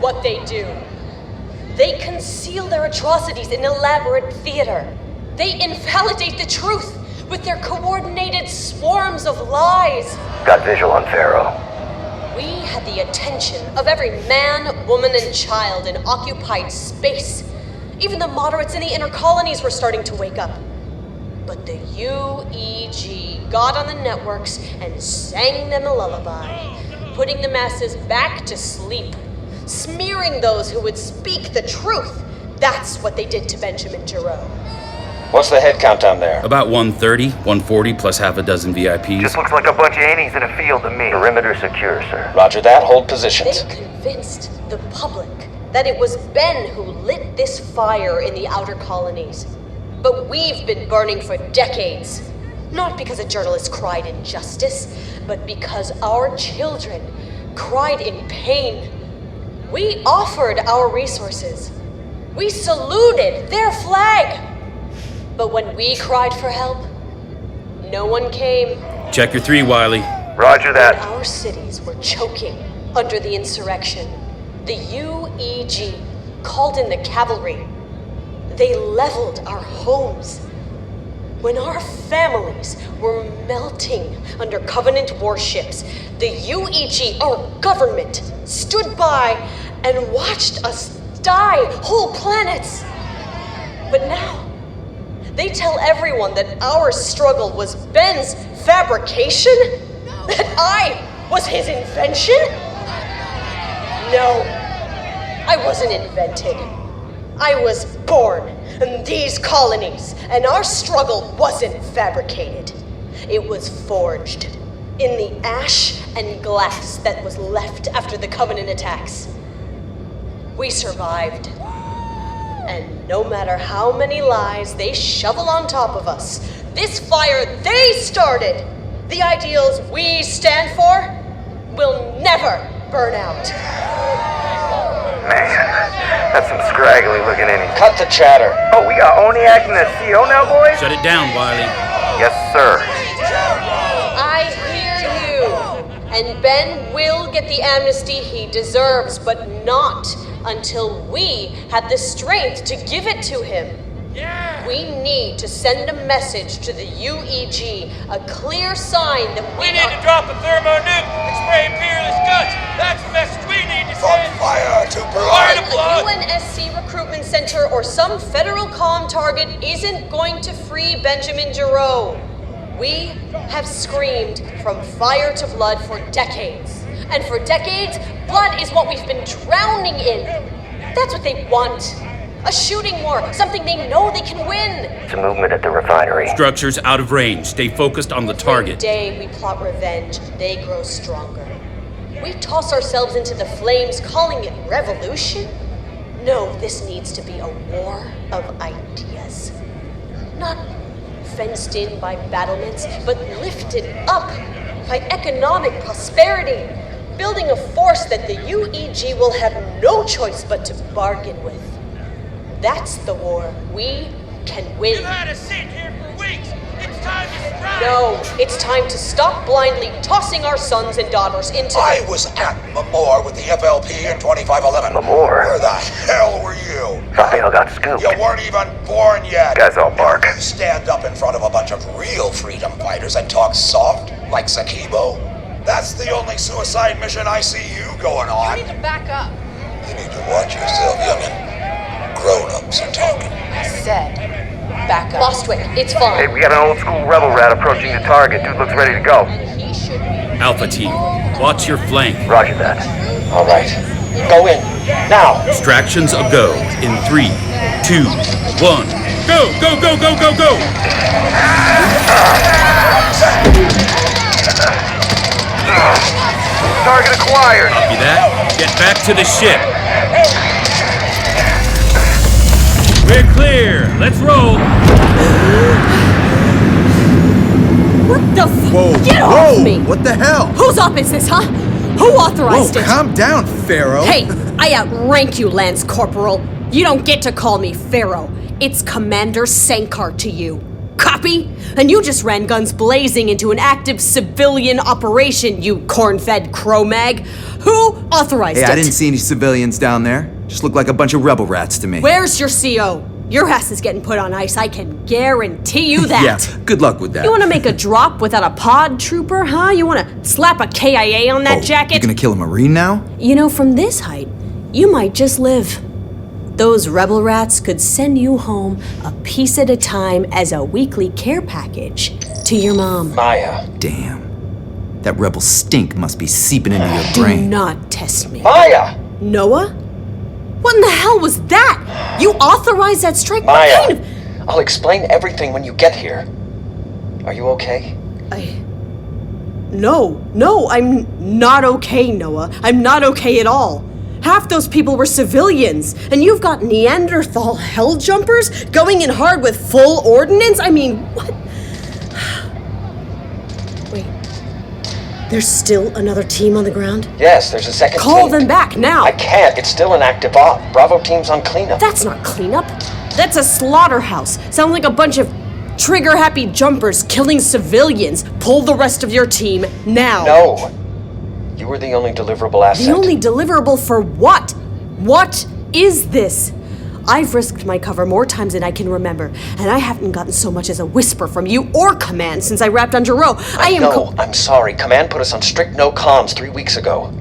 what they do. They conceal their atrocities in elaborate theater. They invalidate the truth with their coordinated swarms of lies. Got visual on Pharaoh. We had the attention of every man, woman, and child in occupied space. Even the moderates in the inner colonies were starting to wake up. But the UEG got on the networks and sang them a lullaby, putting the masses back to sleep, smearing those who would speak the truth. That's what they did to Benjamin Giraud. What's the head count down there? About 130, 140 plus half a dozen VIPs. Just looks like a bunch of innings in a field to me. Perimeter secure, sir. Roger that. Hold positions. They convinced the public that it was Ben who lit this fire in the outer colonies. But we've been burning for decades. Not because a journalist cried injustice, but because our children cried in pain. We offered our resources. We saluted their flag. But when we cried for help, no one came. Check your 3, Wiley. Roger that. When our cities were choking under the insurrection, the UEG called in the cavalry. They leveled our homes. When our families were melting under Covenant warships, the UEG, our government, stood by and watched us die, whole planets. But now, they tell everyone that our struggle was Ben's fabrication? That I was his invention? No, I wasn't invented. I was born in these colonies, and our struggle wasn't fabricated. It was forged in the ash and glass that was left after the Covenant attacks. We survived. And no matter how many lies they shovel on top of us, this fire they started, the ideals we stand for, will never burn out. Man, that's some scraggly looking innings. Cut the chatter. Oh, we got Oni acting as CO now, boys? Shut it down, Wiley. Yes, sir. I hear you. And Ben will get the amnesty he deserves, but not until we had the strength to give it to him. Yeah. We need to send a message to the UEG, a clear sign that we need to drop a thermonuke and spray Imperialist guts. That's the message we need to send. Fire to a UNSC recruitment center or some federal comm target isn't going to free Benjamin Giraud. We have screamed from fire to blood for decades. And for decades, blood is what we've been drowning in. That's what they want. A shooting war, something they know they can win. It's a movement at the refinery. Structures out of range. Stay focused on the target. Every day we plot revenge, they grow stronger. We toss ourselves into the flames, calling it revolution? No, this needs to be a war of ideas. Not fenced in by battlements, but lifted up by economic prosperity. Building a force that the UEG will have no choice but to bargain with. That's the war we can win. You've had us sit here for weeks. It's time to strike. No, it's time to stop blindly tossing our sons and daughters into I was at Mamor with the FLP in 2511. Mamor? Where the hell were you? Raphael got scooped. You weren't even born yet. Guys all bark. You stand up in front of a bunch of real freedom fighters and talk soft like Sakibo. That's the only suicide mission I see you going on. You need to back up. You need to watch yourself, youngin'. Grown-ups are talking. I said, back up. Bostwick, it's fine. Hey, we got an old school rebel rat approaching the target. Dude looks ready to go. He should be. Alpha team, watch your flank. Roger that. All right. Go in. Now. Distractions a go. In 3, 2, 1. Go, go, go, go, go, go! Target acquired. Copy that. Get back to the ship. We're clear. Let's roll. What the f- Whoa, Get whoa, off me! What the hell? Whose op is this, huh? Who authorized Whoa, it? calm down, Pharaoh. Hey, I outrank you, Lance Corporal. You don't get to call me Pharaoh. It's Commander Sankar to you. Copy? And you just ran guns blazing into an active civilian operation, you corn-fed Cro-Mag. Who authorized it? Hey, I didn't see any civilians down there. Just looked like a bunch of rebel rats to me. Where's your CO? Your ass is getting put on ice, I can guarantee you that. Yeah, good luck with that. You wanna make a drop without a pod trooper, huh? You wanna slap a KIA on that jacket? You're gonna kill a Marine now? You know, from this height, you might just live. Those rebel rats could send you home a piece at a time as a weekly care package to your mom. Maya. Damn. That rebel stink must be seeping into your Do brain. not test me. Maya! Noah? What in the hell was that? You authorized that strike? Maya, What kind of... I'll explain everything when you get here. Are you okay? No, I'm not okay, Noah. I'm not okay at all. Half those people were civilians, and you've got Neanderthal hell jumpers going in hard with full ordnance? I mean, what? Wait. There's still another team on the ground? Yes, there's a second Call team. them back now. I can't. It's still an active op. Bravo team's on cleanup. That's not cleanup. That's a slaughterhouse. Sounds like a bunch of trigger-happy jumpers killing civilians. Pull the rest of your team now. No. You were the only deliverable asset. The only deliverable for what? What is this? I've risked my cover more times than I can remember, and I haven't gotten so much as a whisper from you or Command since I wrapped on Giroux. I'm sorry. Command put us on strict no comms 3 weeks ago.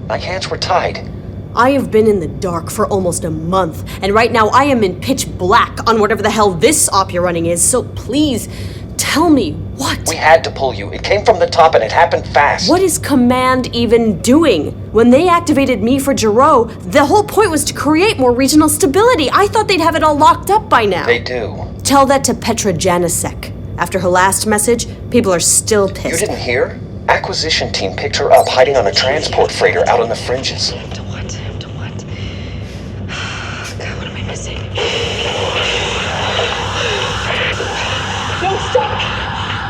My hands were tied. I have been in the dark for almost a month, and right now I am in pitch black on whatever the hell this op you're running is, so please, tell me, what? We had to pull you. It came from the top and it happened fast. What is Command even doing? When they activated me for Giroux, the whole point was to create more regional stability. I thought they'd have it all locked up by now. They do. Tell that to Petra Janicek. After her last message, people are still You pissed. didn't hear? Acquisition team picked her up hiding on a transport freighter out on the fringes. To what? God, what am I missing?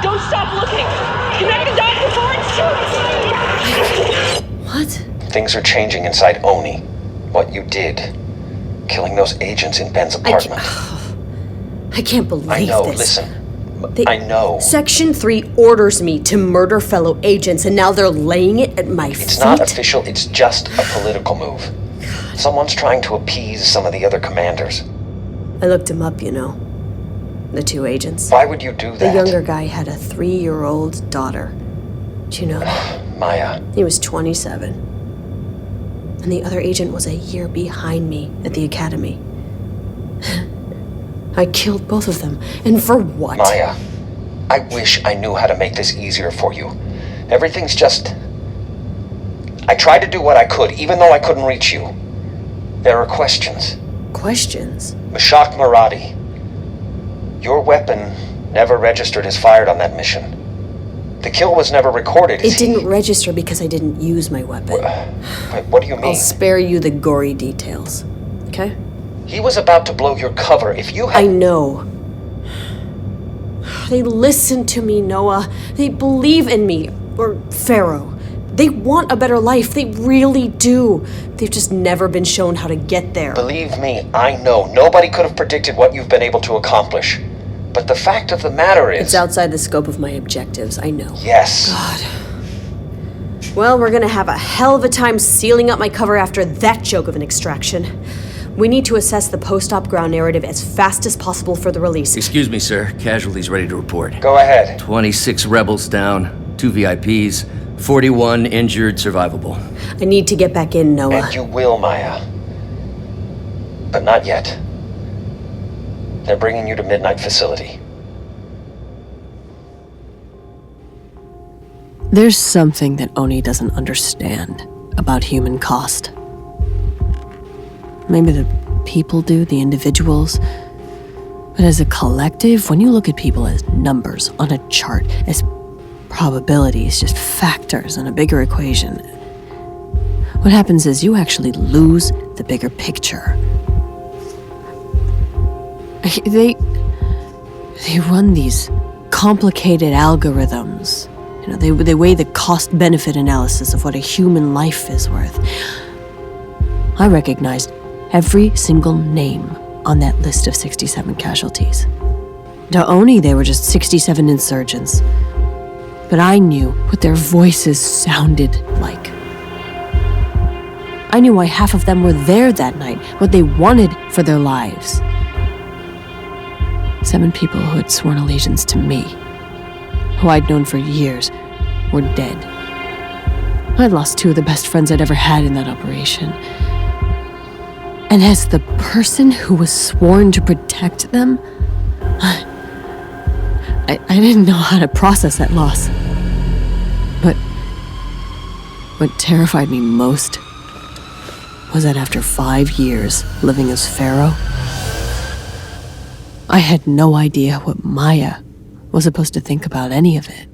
Don't stop looking! You never died before, it's true! What? Things are changing inside Oni. What you did. Killing those agents in Ben's apartment. I can't believe I know, this. listen. I know. Section 3 orders me to murder fellow agents, and now they're laying it at my feet? It's not official, it's just a political move. Someone's trying to appease some of the other commanders. I looked him up, you know. The 2 agents. Why would you do that? The younger guy had a 3-year-old daughter. Do you know that? Maya. He was 27. And the other agent was a year behind me at the academy. I killed both of them. And for what? Maya, I wish I knew how to make this easier for you. Everything's just... I tried to do what I could, even though I couldn't reach you. There are questions. Questions? Mashak Maradi. Your weapon never registered as fired on that mission. The kill was never recorded. It didn't register because I didn't use my weapon. Wait, what do you mean? I'll spare you the gory details. Okay? He was about to blow your cover. If you had... I know. They listen to me, Noah. They believe in me. Or Pharaoh. They want a better life. They really do. They've just never been shown how to get there. Believe me, I know. Nobody could have predicted what you've been able to accomplish. But the fact of the matter is... It's outside the scope of my objectives, I know. Yes. God. Well, we're gonna have a hell of a time sealing up my cover after that joke of an extraction. We need to assess the post-op ground narrative as fast as possible for the release. Excuse me, sir. Casualties ready to report. Go ahead. 26 rebels down, 2 VIPs, 41 injured, survivable. I need to get back in, Noah. And you will, Maya. But not yet. They're bringing you to Midnight Facility. There's something that Oni doesn't understand about human cost. Maybe the people do, the individuals. But as a collective, when you look at people as numbers on a chart, as probabilities, just factors in a bigger equation, what happens is you actually lose the bigger picture. They run these complicated algorithms. You know, they weigh the cost-benefit analysis of what a human life is worth. I recognized every single name on that list of 67 casualties. To Oni, they were just 67 insurgents. But I knew what their voices sounded like. I knew why half of them were there that night, what they wanted for their lives. 7 people who had sworn allegiance to me, who I'd known for years, were dead. I'd lost 2 of the best friends I'd ever had in that operation. And as the person who was sworn to protect them, I didn't know how to process that loss. But what terrified me most was that after 5 years living as Pharaoh, I had no idea what Maya was supposed to think about any of it.